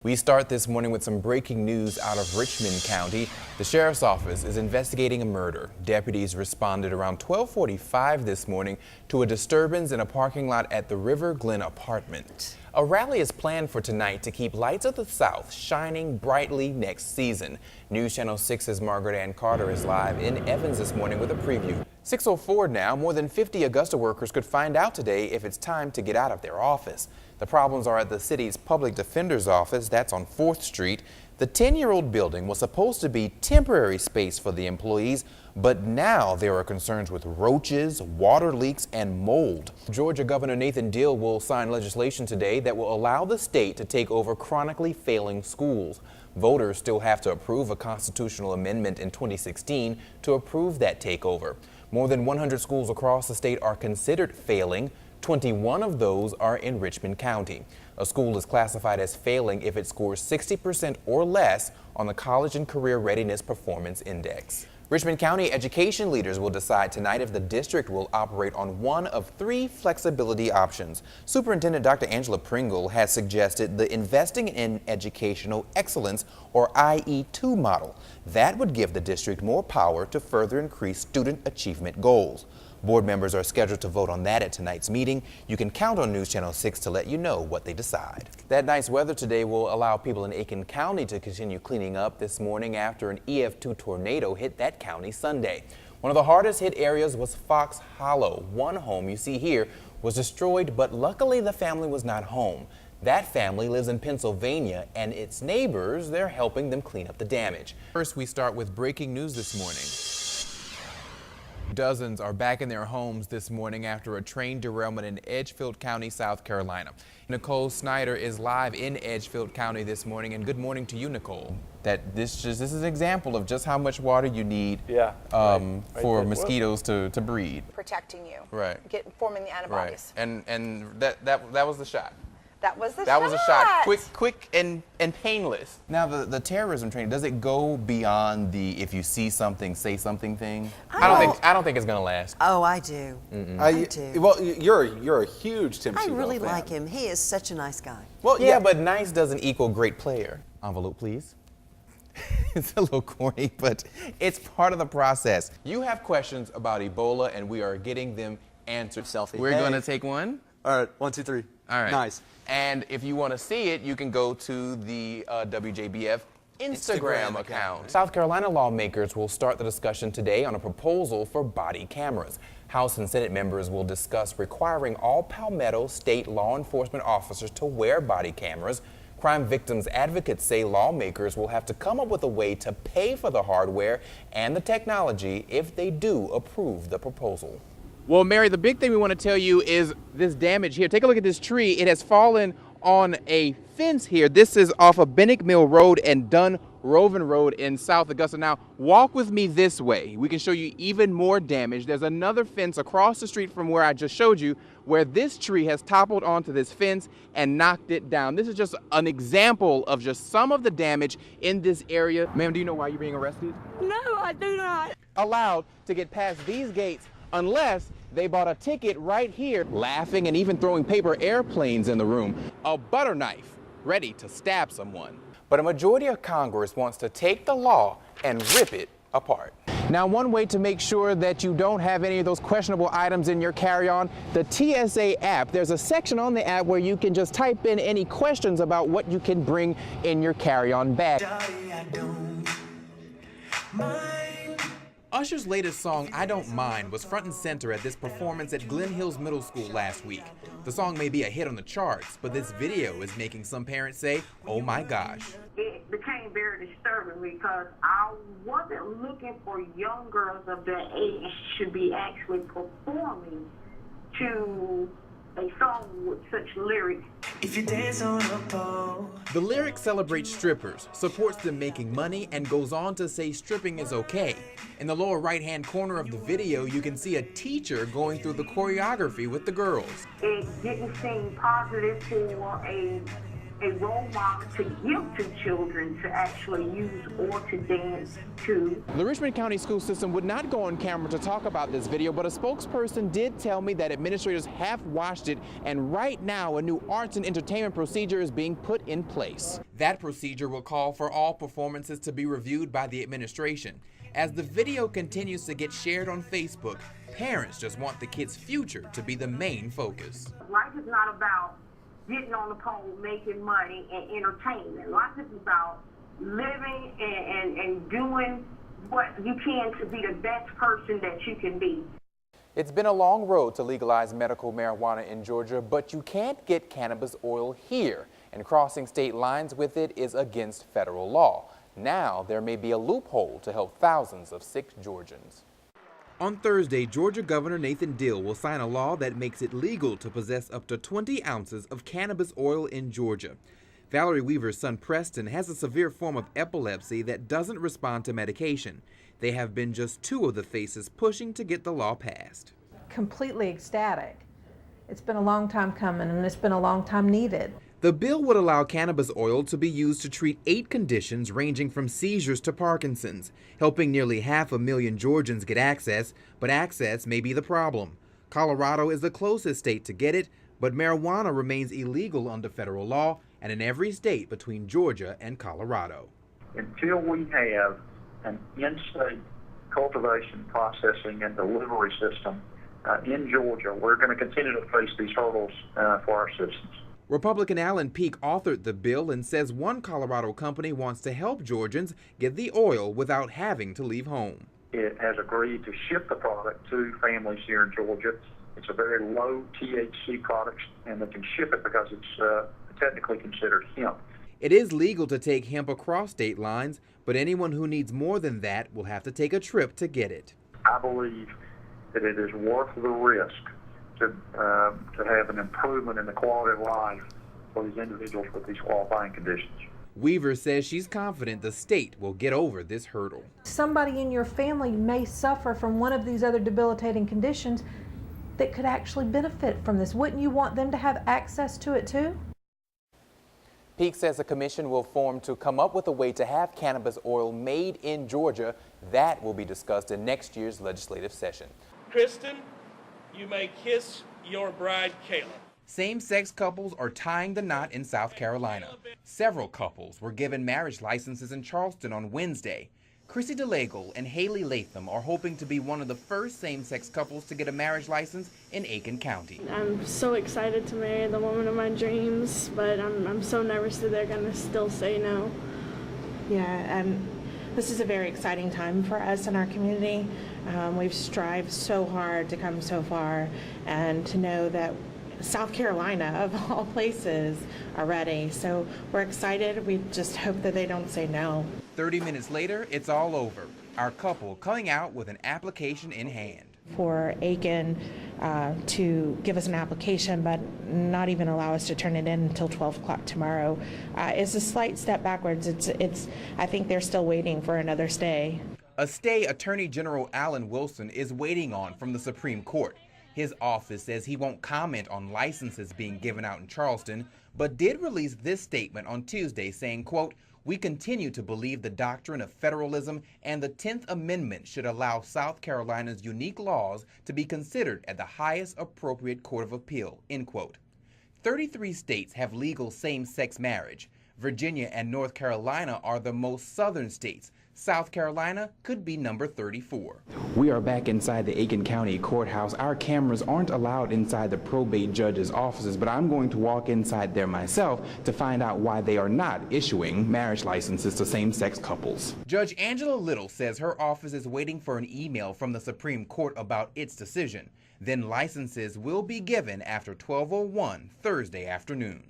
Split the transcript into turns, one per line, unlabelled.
We start this morning with some breaking news out of Richmond County. The sheriff's office is investigating a murder. Deputies responded around 12:45 this morning to a disturbance in a parking lot at the River Glen apartment. A rally is planned for tonight to keep Lights of the South shining brightly next season. News Channel 6's Margaret Ann Carter is live in Evans this morning with a preview. 6:04 now. More than 50 Augusta workers could find out today if it's time to get out of their office. The problems are at the city's public defender's office. That's on 4th Street. The 10-year-old building was supposed to be temporary space for the employees, but now there are concerns with roaches, water leaks, and mold. Georgia Governor Nathan Deal will sign legislation today that will allow the state to take over chronically failing schools. Voters still have to approve a constitutional amendment in 2016 to approve that takeover. More than 100 schools across the state are considered failing. 21 of those are in Richmond County. A school is classified as failing if it scores 60% or less on the College and Career Readiness Performance Index. Richmond County education leaders will decide tonight if the district will operate on one of 3 flexibility options. Superintendent Dr. Angela Pringle has suggested the Investing in Educational Excellence, or IE2 model. That would give the district more power to further increase student achievement goals. Board members are scheduled to vote on that at tonight's meeting. You can count on News Channel 6 to let you know what they decide. That nice weather today will allow people in AIKEN County to continue cleaning up this morning after an EF2 tornado hit that county Sunday. One of the hardest hit areas was Fox Hollow. One home you see here was destroyed, but luckily the family was not home. That family lives in Pennsylvania, and its neighbors, they're helping them clean up the damage. First, we start with breaking news this morning. Dozens are back in their homes this morning after a train derailment in Edgefield County, South Carolina. Nicole Snyder is live in Edgefield County this morning, and good morning to you, Nicole. This is an example of just how much water you need for mosquitoes to breed.
Protecting you.
Right.
Forming the antibodies.
Right. And that was the shot.
That was the shot.
That was a shot. Quick and painless. Now the terrorism training, does it go beyond the if you see something, say something thing? I don't think it's gonna last.
Oh, I do. I do.
Well, you're a huge Tim Tebow fan.
I really like him. He is such a nice guy.
Well, yeah, but nice doesn't equal great player. Envelope, please. It's a little corny, but it's part of the process. You have questions about Ebola, and we are getting them answered.
Selfie.
We're gonna take one.
All right, 1, 2, 3.
All right.
Nice.
And if you want to see it, you can go to the WJBF Instagram account. South Carolina lawmakers will start the discussion today on a proposal for body cameras. House and Senate members will discuss requiring all Palmetto state law enforcement officers to wear body cameras. Crime victims advocates say lawmakers will have to come up with a way to pay for the hardware and the technology if they do approve the proposal. Well, Mary, the big thing we want to tell you is this damage here. Take a look at this tree. It has fallen on a fence here. This is off of Bennick Mill Road and Dunroven Road in South Augusta. Now, walk with me this way. We can show you even more damage. There's another fence across the street from where I just showed you where this tree has toppled onto this fence and knocked it down. This is just an example of just some of the damage in this area. Ma'am, do you know why you're being arrested?
No, I do not.
Allowed to get past these gates unless they bought a ticket right here, laughing and even throwing paper airplanes in the room. A butter knife ready to stab someone. But a majority of Congress wants to take the law and rip it apart. Now, one way to make sure that you don't have any of those questionable items in your carry-on, the TSA app. There's a section on the app where you can just type in any questions about what you can bring in your carry-on bag. Usher's latest song, I Don't Mind, was front and center at this performance at Glen Hills Middle School last week. The song may be a hit on the charts, but this video is making some parents say, oh my gosh.
It became very disturbing because I wasn't looking for young girls of that age to be actually performing to a song with such lyrics.
If you dance on a pole.
The lyric celebrates strippers, supports them making money, and goes on to say stripping is okay. In the lower right-hand corner of the video, you can see a teacher going through the choreography with the girls.
It didn't seem positive for a a role model to give to children to actually use or to dance to.
The Richmond County school system would not go on camera to talk about this video, but a spokesperson did tell me that administrators have watched it, and right now a new arts and entertainment procedure is being put in place. That procedure will call for all performances to be reviewed by the administration. As the video continues to get shared on Facebook, parents just want the kids' future to be the main focus.
Life is not about getting on the pole, making money, and entertainment. Life is about living and doing what you can to be the best person that you can be.
It's been a long road to legalize medical marijuana in Georgia, but you can't get cannabis oil here, and crossing state lines with it is against federal law. Now there may be a loophole to help thousands of sick Georgians. On Thursday, Georgia Governor Nathan Deal will sign a law that makes it legal to possess up to 20 ounces of cannabis oil in Georgia. Valerie Weaver's son Preston has a severe form of epilepsy that doesn't respond to medication. They have been just two of the faces pushing to get the law passed.
Completely ecstatic. It's been a long time coming, and it's been a long time needed.
The bill would allow cannabis oil to be used to treat 8 conditions ranging from seizures to Parkinson's, helping nearly 500,000 Georgians get access, but access may be the problem. Colorado is the closest state to get it, but marijuana remains illegal under federal law and in every state between Georgia and Colorado.
Until we have an in-state cultivation, processing, and delivery system in Georgia, we're going to continue to face these hurdles for our citizens.
Republican Alan Peake authored the bill and says one Colorado company wants to help Georgians get the oil without having to leave home.
It has agreed to ship the product to families here in Georgia. It's a very low THC product, and they can ship it because it's technically considered hemp.
It is legal to take hemp across state lines, but anyone who needs more than that will have to take a trip to get it.
I believe that it is worth the risk to have an improvement in the quality of life for these individuals with these qualifying conditions.
Weaver says she's confident the state will get over this hurdle.
Somebody in your family may suffer from one of these other debilitating conditions that could actually benefit from this. Wouldn't you want them to have access to it too?
Peake says a commission will form to come up with a way to have cannabis oil made in Georgia. That will be discussed in next year's legislative session.
Kristen, you may kiss your bride, Kayla.
Same-sex couples are tying the knot in South Carolina. Several couples were given marriage licenses in Charleston on Wednesday. Chrissy DeLagle and Haley Latham are hoping to be one of the first same-sex couples to get a marriage license in Aiken County.
I'm so excited to marry the woman of my dreams, but I'm so nervous that they're going to still say no.
Yeah, this is a very exciting time for us in our community. We've strived so hard to come so far, and to know that South Carolina, of all places, are ready. So we're excited. We just hope that they don't say no.
30 minutes later, it's all over. Our couple coming out with an application in hand.
For AIKEN to give us an application, but not even allow us to turn it in until 12 o'clock tomorrow, is a slight step backwards. I think they're still waiting for another stay.
A stay Attorney General Alan Wilson is waiting on from the Supreme Court. His office says he won't comment on licenses being given out in Charleston, but did release this statement on Tuesday saying, quote, "We continue to believe the doctrine of federalism and the 10th Amendment should allow South Carolina's unique laws to be considered at the highest appropriate court of appeal," end quote. 33 states have legal same-sex marriage. Virginia and North Carolina are the most southern states. South Carolina could be number 34. We are back inside the Aiken County Courthouse. Our cameras aren't allowed inside the probate judge's offices, but I'm going to walk inside there myself to find out why they are not issuing marriage licenses to same-sex couples. Judge Angela Little says her office is waiting for an email from the Supreme Court about its decision. Then licenses will be given after 12:01 Thursday afternoon.